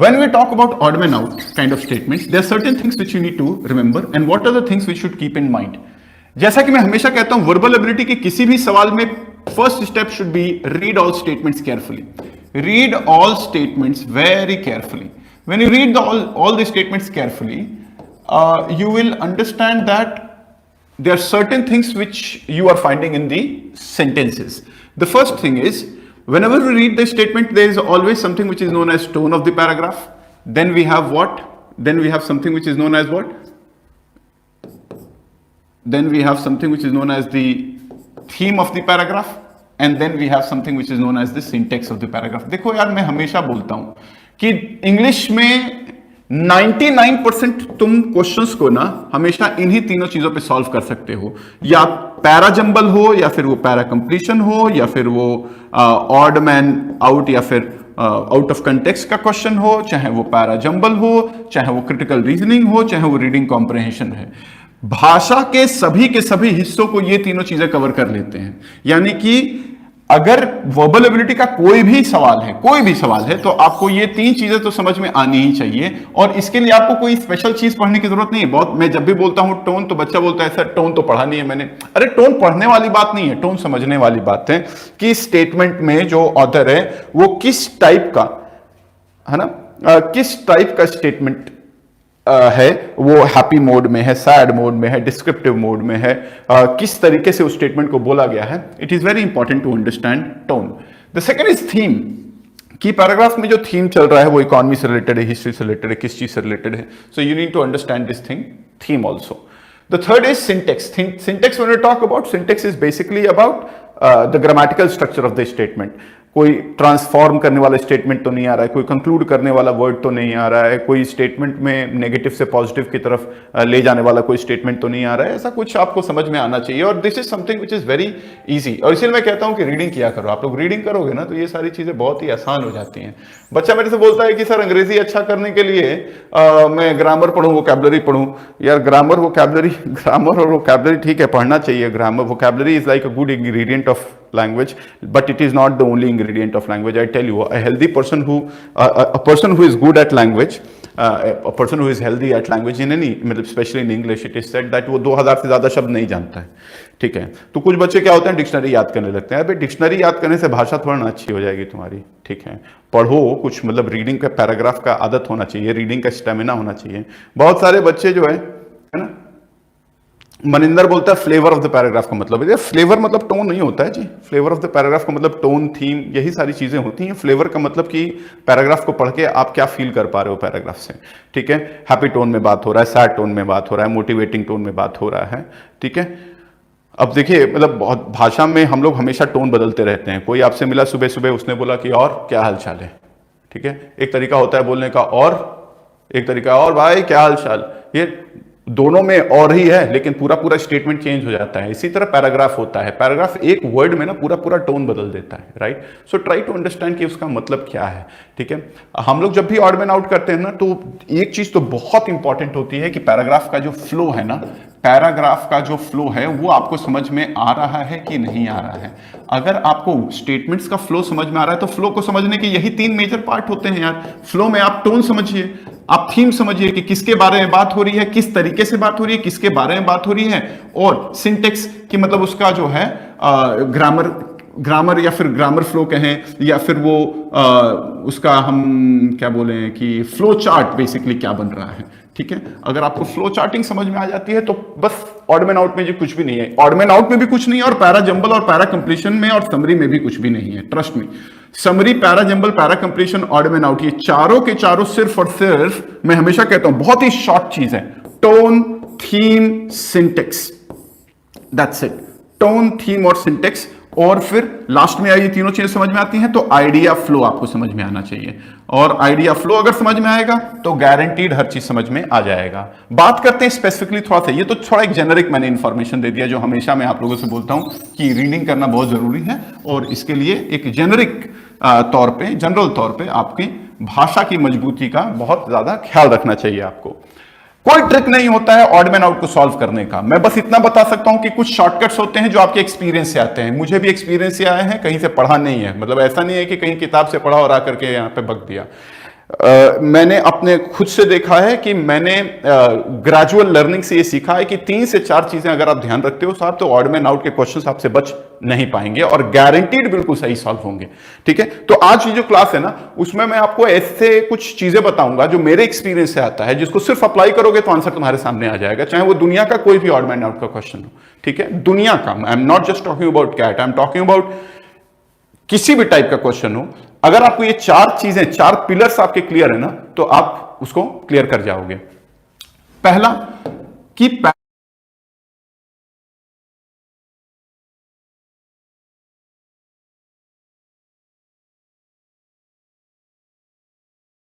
When we talk about odd man out kind of statements, there are certain things which you need to remember and what are the things we should keep in mind. जैसा कि मैं हमेशा कहता हूं verbal ability के किसी भी सवाल में first step should be read all statements carefully. Read all statements very carefully. When you read all the statements carefully, you will understand that there are certain things which you are finding in the sentences. The first thing is, whenever we read the statement, there is always something which is known as tone of the paragraph. Then we have what? Then we have something which is known as what? Then we have something which is known as the theme of the paragraph. And then we have something which is known as the syntax of the paragraph. देखो यार, मैं हमेशा बोलता हूं कि English में 99% तुम questions को ना हमेशा इन्हीं तीनों चीजों पे सॉल्व कर सकते हो. या पैरा जंबल हो, या फिर वो पैरा कंप्लीशन हो, या फिर वो ऑड मैन आउट, या फिर आउट ऑफ कंटेक्स्ट का क्वेश्चन हो, चाहे वो पैरा जंबल हो, चाहे वो क्रिटिकल रीजनिंग हो, चाहे वो रीडिंग कॉम्प्रिहेंशन है. भाषा के सभी हिस्सों को ये तीनों चीजें कवर कर लेते हैं. यानी कि अगर वर्बल एबिलिटी का कोई भी सवाल है तो आपको ये तीन चीजें तो समझ में आनी ही चाहिए. और इसके लिए आपको कोई स्पेशल चीज पढ़ने की जरूरत नहीं है. बहुत मैं जब भी बोलता हूं टोन, तो बच्चा बोलता है सर टोन तो पढ़ा नहीं है मैंने. अरे टोन पढ़ने वाली बात नहीं है, टोन समझने वाली बात है कि स्टेटमेंट में जो ऑथर है वो किस टाइप का है ना, किस टाइप का स्टेटमेंट है. वो हैप्पी मोड में है, सैड मोड में है, डिस्क्रिप्टिव मोड में है, किस तरीके से उस स्टेटमेंट को बोला गया है. It is very important to understand tone. The second is theme. कि पैराग्राफ में जो थीम चल रहा है वो इकोनॉमी से रिलेटेड है, हिस्ट्री से रिलेटेड है, किस चीज से रिलेटेड है. So you need to understand this thing, theme also. The third is syntax. Syntax, when we talk about syntax, is basically about the grammatical structure of the statement. कोई transform करने वाला statement तो नहीं आ रहा है, कोई conclude करने वाला वर्ड तो नहीं आ रहा है, कोई स्टेटमेंट में नेगेटिव से पॉजिटिव की तरफ ले जाने वाला कोई स्टेटमेंट तो नहीं आ रहा है. ऐसा कुछ आपको समझ में आना चाहिए. और this is something which is very easy. और इसलिए मैं कहता हूं कि रीडिंग किया करो. आप लोग रीडिंग करोगे ना तो ये सारी चीजें बहुत ही आसान हो जाती हैं. बच्चा मेरे से बोलता है कि सर अंग्रेजी अच्छा करने के लिए मैं ग्रामर पढ़ूं, वोकैबुलरी पढ़ूं. यार ग्रामर और वोकैबुलरी ठीक है, पढ़ना चाहिए. Grammar vocabulary is like a good ingredient of language, but it is not the only ingredient of language. I tell you, a healthy person a person who is good at language, a person who is healthy at language in any, मतलब especially in English, it is said that वो 2000 से ज्यादा शब्द नहीं जानता है. ठीक है, तो कुछ बच्चे क्या होते हैं डिक्शनरी याद करने लगते हैं. अबे डिक्शनरी याद करने से भाषा थोड़ा ना अच्छी हो जाएगी तुम्हारी. ठीक है, पढ़ो कुछ, मतलब रीडिंग का पैराग्राफ का आदत होना चाहिए, रीडिंग का स्टेमिना होना चाहिए. बहुत सारे बच्चे जो है ना, मनिंदर बोलता है फ्लेवर ऑफ द पैराग्राफ का मतलब है. फ्लेवर मतलब टोन नहीं होता है जी. फ्लेवर ऑफ द पैराग्राफ का मतलब टोन, थीम, यही सारी चीजें होती हैं. फ्लेवर का मतलब कि पैराग्राफ को पढ़ के आप क्या फील कर पा रहे हो पैराग्राफ से. ठीक है, हैप्पी टोन में बात हो रहा है, सैड टोन में बात हो रहा है, मोटिवेटिंग टोन में बात हो रहा है. ठीक है, अब देखिए मतलब बहुत भाषा में हम लोग हमेशा टोन बदलते रहते हैं. कोई आपसे मिला सुबह सुबह, उसने बोला कि और क्या हाल चाल है. ठीक है, एक तरीका होता है बोलने का, और एक तरीका और भाई क्या हाल चाल. ये दोनों में और ही है, लेकिन पूरा स्टेटमेंट चेंज हो जाता है. इसी तरह पैराग्राफ होता है. पैराग्राफ एक वर्ड में ना पूरा टोन बदल देता है. Right, so try to understand कि उसका मतलब क्या है. ठीक है, हम लोग जब भी ऑड मैन आउट करते हैं ना, तो एक चीज तो बहुत इंपॉर्टेंट होती है कि पैराग्राफ का जो फ्लो है ना, पैराग्राफ का जो फ्लो है वो आपको समझ में आ रहा है कि नहीं आ रहा है. अगर आपको स्टेटमेंट्स का फ्लो समझ में आ रहा है तो फ्लो को समझने के यही तीन मेजर पार्ट होते हैं यार. फ्लो में आप टोन समझिए, आप थीम समझिए कि किसके बारे में बात हो रही है, किस तरीके से बात हो रही है, किसके बारे में बात हो रही है. और सिंटेक्स की मतलब उसका जो है ग्रामर या फिर ग्रामर फ्लो कहें, या फिर वो उसका हम क्या बोलें कि फ्लो चार्ट बेसिकली क्या बन रहा है. ठीक है, अगर आपको फ्लो चार्टिंग समझ में आ जाती है तो बस ऑड मैन आउट में जी कुछ भी नहीं है. ऑड मैन आउट में भी कुछ नहीं है, और पैरा जंबल और पैरा कंप्लीशन में और समरी में भी कुछ भी नहीं है. Trust me, summary, para jumble, para completion, odd man out, ये चारों के चारों सिर्फ और सिर्फ, मैं हमेशा कहता हूं, बहुत ही शॉर्ट चीज है. Tone, theme, syntax, that's it. Tone, theme और सिंटेक्स. और फिर लास्ट में ये तीनों चीजें समझ में आती हैं तो आइडिया फ्लो आपको समझ में आना चाहिए. और आइडिया फ्लो अगर समझ में आएगा तो गारंटीड हर चीज समझ में आ जाएगा. बात करते हैं स्पेसिफिकली थोड़ा सा. ये तो थोड़ा एक जेनरिक मैंने इंफॉर्मेशन दे दिया, जो हमेशा मैं आप लोगों से बोलता हूं कि रीडिंग करना बहुत जरूरी है. और इसके लिए एक जेनरिक तौर पे, जनरल तौर पे आपकी भाषा की मजबूती का बहुत ज्यादा ख्याल रखना चाहिए आपको. कोई ट्रिक नहीं होता है ऑड मैन आउट को सॉल्व करने का. मैं बस इतना बता सकता हूं कि कुछ शॉर्टकट्स होते हैं जो आपके एक्सपीरियंस से आते हैं. मुझे भी एक्सपीरियंस से आए हैं, कहीं से पढ़ा नहीं है. मतलब ऐसा नहीं है कि कहीं किताब से पढ़ा और आकर के यहां पे बक दिया. मैंने अपने खुद से देखा है कि मैंने ग्रेजुअल लर्निंग से ये सीखा है कि 3 से 4 चीजें अगर आप ध्यान रखते हो साहब, तो ऑड मैन आउट के क्वेश्चंस आपसे बच नहीं पाएंगे और गारंटीड बिल्कुल सही सॉल्व होंगे। ठीक है, तो आज की जो क्लास है ना, उसमें मैं आपको ऐसे कुछ चीजें बताऊंगा जो मेरे एक्सपीरियंस से आता है, जिसको सिर्फ अप्लाई करोगे तो आंसर तुम्हारे सामने आ जाएगा, चाहे वो दुनिया का कोई भी ऑड मैन आउट का क्वेश्चन हो। ठीक है, दुनिया का, I am not just talking about cat, I am talking about किसी भी टाइप का क्वेश्चन हो। अगर आपको ये 4 चीजें, 4 पिलर्स आपके क्लियर है ना, तो आप उसको क्लियर कर जाओगे। पहला कि